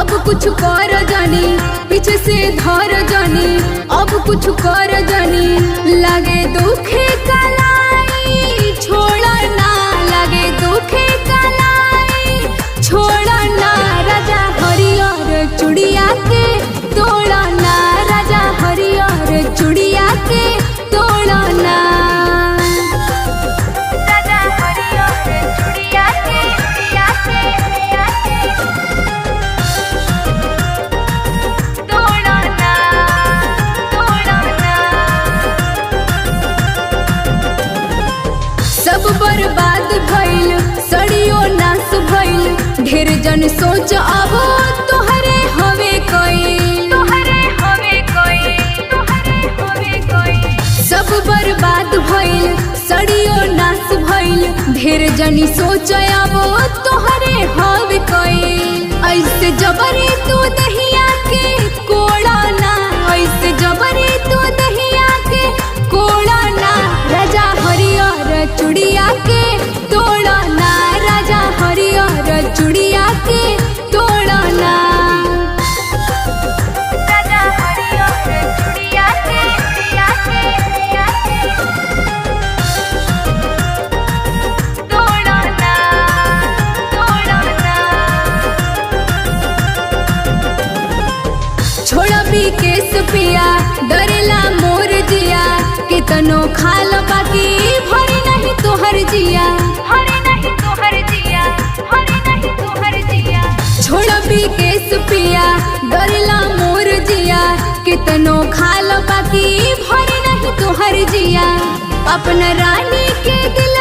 अब कुछ कर जानी, पीछे से धर जानी, अब कुछ कर जानी। लगे दुखे कलाई छोड़ा ना, लगे दुखे कलाई छोड़ा ना। राजा हरियर चुड़िया के तोड़ा ना, राजा हरियर चुड़िया के तोड़ा ना। राजा हरियर चुड़िया के तोड़ा ना, तोड़ा ना। सब बर्बाद भइल, सड़ियो नाश भइल। ढेर जन सोच अब तोहरे हवे कोई, तोहरे हवे कोई, तोहरे हवे कोई। सब बर्बाद भइल, सड़ियो नाश भइल। ढेर जनी सोच अब तोहरे हवे कोई। ऐसे जबरी तू दहिया के कोड़ा ना, ऐसे जबरी तू दहिया के कोड़ा ना। राजा हरियर चुड़िया के तोड़ा ना, राजा हरियर चुड़िया के तोड़ा ना। राजा हरियर चुड़िया के तोड़ा ना, तोड़ा ना। छोड़ा भी केस पिया, डरेला मोर जिया। कितनो खाल बाकी भरी नहीं तोहर जिया, भरी नहीं तोहर जिया, भरी नहीं तोहर जिया। छोड़ा भी केस पिया, डरेला मोर जिया। कितनो खाल बाकी भरी नहीं तोहर जिया। अपना रानी के दिल